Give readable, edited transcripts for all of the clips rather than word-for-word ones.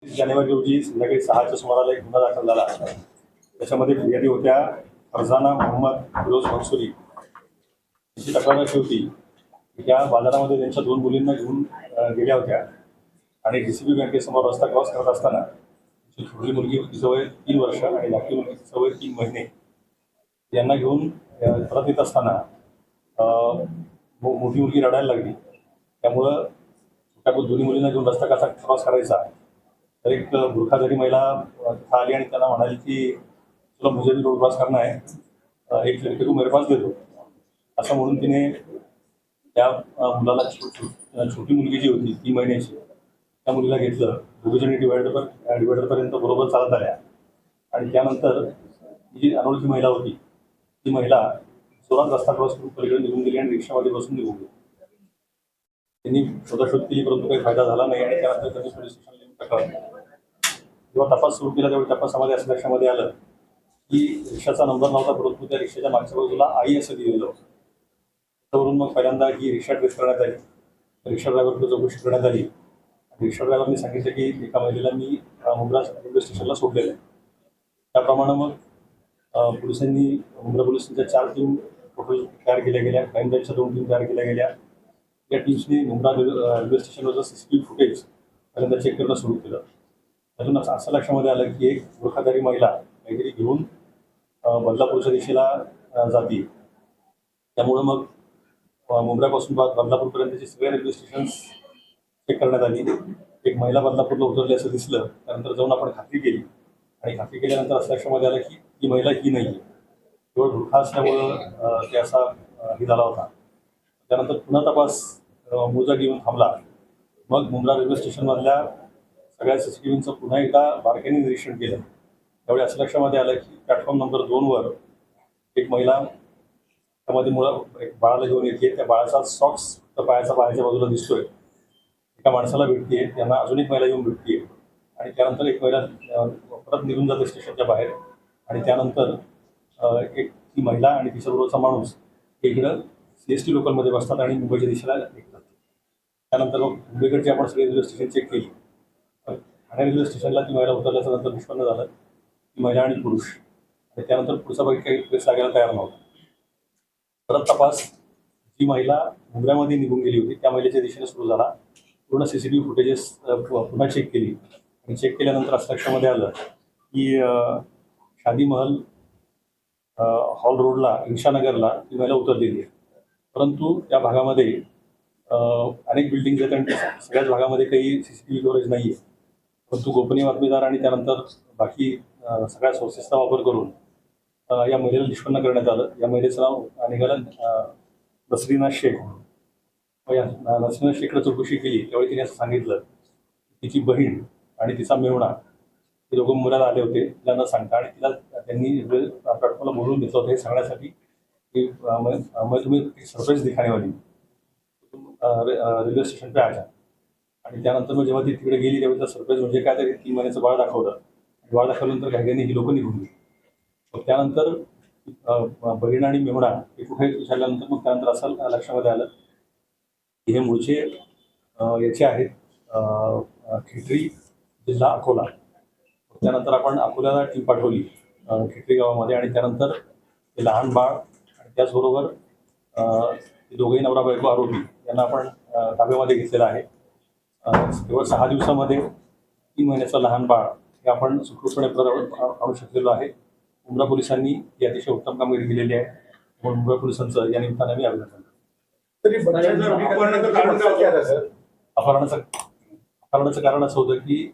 जानेवारी रोजी संध्याकाळी 6च्या सुमाराला एक गुन्हा दाखल झाला. त्याच्यामध्ये फिर्यादी होत्या फरजाना मोहम्मद फिरोज मंसुरी. तिची तक्रार अशी होती की त्या बाजारामध्ये त्यांच्या 2 मुलींना घेऊन गेल्या होत्या आणि DCB बँकेसमोर रस्ता क्रॉस करत असताना तिची छोटी मुलगी, तिचं वय 3 वर्ष आणि धाकटी मुलगी, तिचं वय 3 महिने, यांना घेऊन परत येत असताना मोठी मुलगी रडायला लागली. त्यामुळं त्या दोन्ही मुलींना घेऊन रस्ता कसा क्रॉस करायचा, तर एक बुरखाधारी महिला तिथं आली आणि त्यांना म्हणाली की तुला मुझे भी रोड क्रॉस करना है, एक लड़के को मेरे पास दे दो, असं म्हणून तिने त्या मुलाला छोटी मुलगी जी होती 3 महिन्याची, त्या मुलीला घेतलं. दोघीजणी डिवायडरपर्यंत बरोबर चालत आल्या आणि त्यानंतर ही जी अनोळखी महिला होती ती महिला जोरात रस्ता क्रॉस करून पलीकडे निघून गेली आणि रिक्षामध्ये बसून निघून गेली. त्यांनी शोधाशोध केली परंतु काही फायदा झाला नाही आणि त्यानंतर त्यांनी पोलीस स्टेशनला येऊन तक्रार केली. जेव्हा तपास सुरू केला त्यावेळी तपासामध्ये असं लक्षामध्ये आलं की रिक्षाचा नंबर नव्हता, परंतु त्या रिक्षाच्या मागच्या बाजूला आई असं लिहिलेलं होतं. त्यावरून मग पहिल्यांदा ही रिक्षा ट्रेस करण्यात आली. रिक्षा ड्रायव्हरकडे चौकशी करण्यात आली. रिक्षा ड्रायव्हरने सांगितलं की एका महिलेला मी मुंब्रा रेल्वे स्टेशनला सोडलेलं आहे. त्याप्रमाणे मग पोलिसांनी मुंब्रा पोलिसांच्या 4 टीम टोटल तयार केल्या गेल्या. क्राईम ब्रँचच्या 2 टीम तयार केल्या गेल्या. या टीम्सनी मुंब्रा रेल्वे स्टेशनवरचं CCTV फुटेज पहिल्यांदा चेक करणं सुरू केलं. त्यातून असं लक्षामध्ये आलं की एक बुरखाधारी महिला काहीतरी घेऊन बदलापूरच्या दिशेला जाते. त्यामुळं मग मुंब्र्यापासून बदलापूरपर्यंतचे सगळे रेल्वे स्टेशन्स चेक करण्यात आली. एक महिला बदलापूरला उतरली असं दिसलं. त्यानंतर जाऊन आपण खात्री केली आणि खात्री केल्यानंतर असं लक्षामध्ये आलं की ही महिला ही नाही आहे, केवळ बुरखा असल्यामुळं ते असा हे झाला होता. त्यानंतर पुन्हा तपास मोजा घेऊन थांबला. मग मुंब्रा रेल्वे स्टेशनमधल्या सगळ्या CCTVचं पुन्हा एकदा बारकाईने निरीक्षण केलं. त्यावेळी असं लक्षामध्ये आलं की प्लॅटफॉर्म नंबर 2वर एक महिला त्यामध्ये एक बाळाला घेऊन येते. त्या बाळाचा सॉक्स पायाच्या बाजूला दिसतोय. एका माणसाला भेटते, त्यांना अजून एक महिला येऊन भेटते आणि त्यानंतर एक महिला परत निघून जाते स्टेशनच्या बाहेर आणि त्यानंतर एक ती महिला आणि तिच्याबरोबरचा माणूस इकडं CST लोकलमध्ये बसतात आणि मुंबईच्या दिशेला निघतात. त्यानंतर मग मुंबईकडची आपण सगळी रेल्वे स्टेशन चेक केली. ठाणे रेल्वे स्टेशनला ती महिला उतरल्याच्या नंतर निष्पन्न झालं ती महिला आणि पुरुष, आणि त्यानंतर पुढचा बाकी काही प्रेस लागायला तयार नव्हता. परत तपास जी महिला मुंब्र्यामध्ये निघून गेली होती त्या महिलेच्या दिशेने सुरू झाला. पूर्ण CCTV फुटेजेस पुन्हा चेक केली आणि चेक केल्यानंतर असं लक्षामध्ये आलं की शादी महल हॉल रोडला ईशानगरला ती महिला उतरलेली आहे. परंतु त्या भागामध्ये अनेक बिल्डिंग्स आहेत आणि सगळ्याच भागामध्ये काही CCTV कव्हरेज नाही आहे. परंतु गोपनीय बातमीदार आणि त्यानंतर बाकी सगळ्या सोर्सेसचा वापर करून या महिलेला निष्पन्न करण्यात आलं. या महिलेचं नाव निघालं नसरीना शेख. या नसरीना शेखला चौकशी केली त्यावेळी तिने असं सांगितलं तिची बहीण आणि तिचा मेहुणा हे दोघं मुंब्र्याला आले होते तिला न सांगता, आणि तिला त्यांनी प्लॅटफॉर्मला बोलवून घेतलं होतं हे सांगण्यासाठी की मग तुम्ही सरप्राईज दिखाने वाली रेल्वे स्टेशन पे आजा. आणि त्यानंतर मग जेव्हा ती तिकडे गेली त्यावेळी सरप्राईज म्हणजे काय, तरी 3 महिन्याचं बाळ दाखवलं. बाळ दाखवल्यानंतर घाईघाईने ही लोकं निघून गेली. मग त्यानंतर बहीण आणि मेहुणा हे कुठे विचारल्यानंतर मग त्यानंतर असं लक्षामध्ये आलं की हे मूळचे याचे आहेत खेटरी, जिल्हा अकोला. त्यानंतर आपण अकोल्याला टीम पाठवली खेटरी गावामध्ये आणि त्यानंतर ते लहान बाळ आणि त्याचबरोबर दोघेही नवरा बायको आरोपी यांना आपण ताब्यामध्ये घेतलेलं आहे. केवळ 6 दिवसामध्ये 3 महिन्याचं लहान बाळ हे आपण सुखरूपपणे परत आणू शकलेलो आहे. मुंब्रा पोलिसांनी ही अतिशय उत्तम कामगिरी केलेली आहे. म्हणून मुंब्रा पोलिसांचं या निमित्ताने मी अभिनंदन अपहरणाचं कारण असं होतं की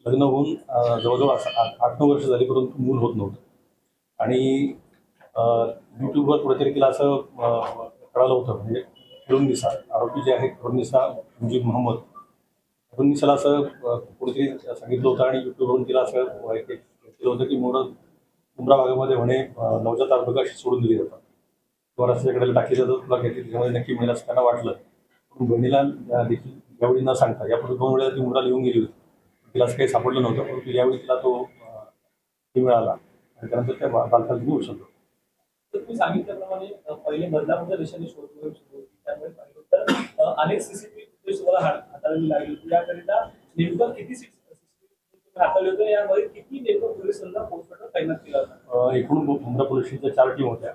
लग्न होऊन जवळजवळ 8-9 वर्ष झाली परंतु मूल होत नव्हतं आणि यूट्यूबवर कुठेतरी तिला असं कळालं होतं, म्हणजे फिरुन्निसा आरोपी जे आहे फिरुन्निसा मुजीब मोहम्मद, फिरुन्निसाला असं कोणीतरी सांगितलं होतं आणि यूट्यूबवरून तिला असं केलं होतं की मुंब्रा भागामध्ये म्हणे नवजात अर्भकाशी सोडून दिली जातात किंवा रस्त्याकडे टाकली जातात, तुला घेतली त्याच्यामध्ये नक्की महिला असं त्यांना वाटलं. पण बहिणीला देखील यावेळी न सांगता यापूर्वी 2 वेळा ती मुंब्राला येऊन गेली होती, तिला असं काही सापडलं नव्हतं. परंतु यावेळी तिला तो मिळाला आणि त्यानंतर त्या बालकाला तुम्ही उचललो. तर तुम्ही सांगितल्याप्रमाणे पहिले बदलापूरच्या दिशेने शोध मोहीम सुरू होती, त्यामुळे पाहिलं तर अनेक CCTV फुटेज तुम्हाला हाताळावी लागली होती. याकरिता नेमकं किती हाताळले होते यामध्ये किती नेमकं पोलिसांना पोस्टमॉर्टम तैनात केला होता? एकूण मुंब्रा पोलीस स्टेशनच्या 4 टीम होत्या.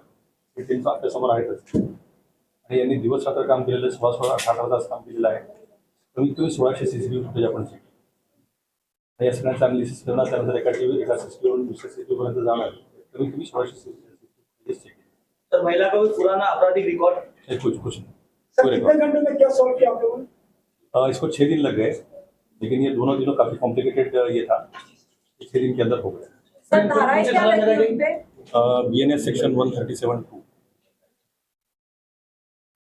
हे टीमचं आपल्यासमोर आहेतच आणि यांनी दिवस रात्र काम केलेलं 16-18 तास काम केलेलं आहे. कमीत कमी 1600 CCTV फुटेज आपण चेक केली. या सगळ्यांचं अनालिसिस करणार, त्यानंतर एका CCTVवरून दुसऱ्या CCTVपर्यंत जाणार, कमीत कमी 1600 CCTV चेक केली. सर, महिला का कोई पुराना आपराधिक रिकॉर्ड? कुछ सर, कितने घंटे में क्या सॉल्व किया आप लोगों ने? इसको 6 दिन लग गए, लेकिन ये दोनों दिनों काफी कॉम्प्लिकेटेड ये था. 6 दिन के अंदर हो गया. सर, धाराएं क्या लगी उन पे? BNS section 137(2)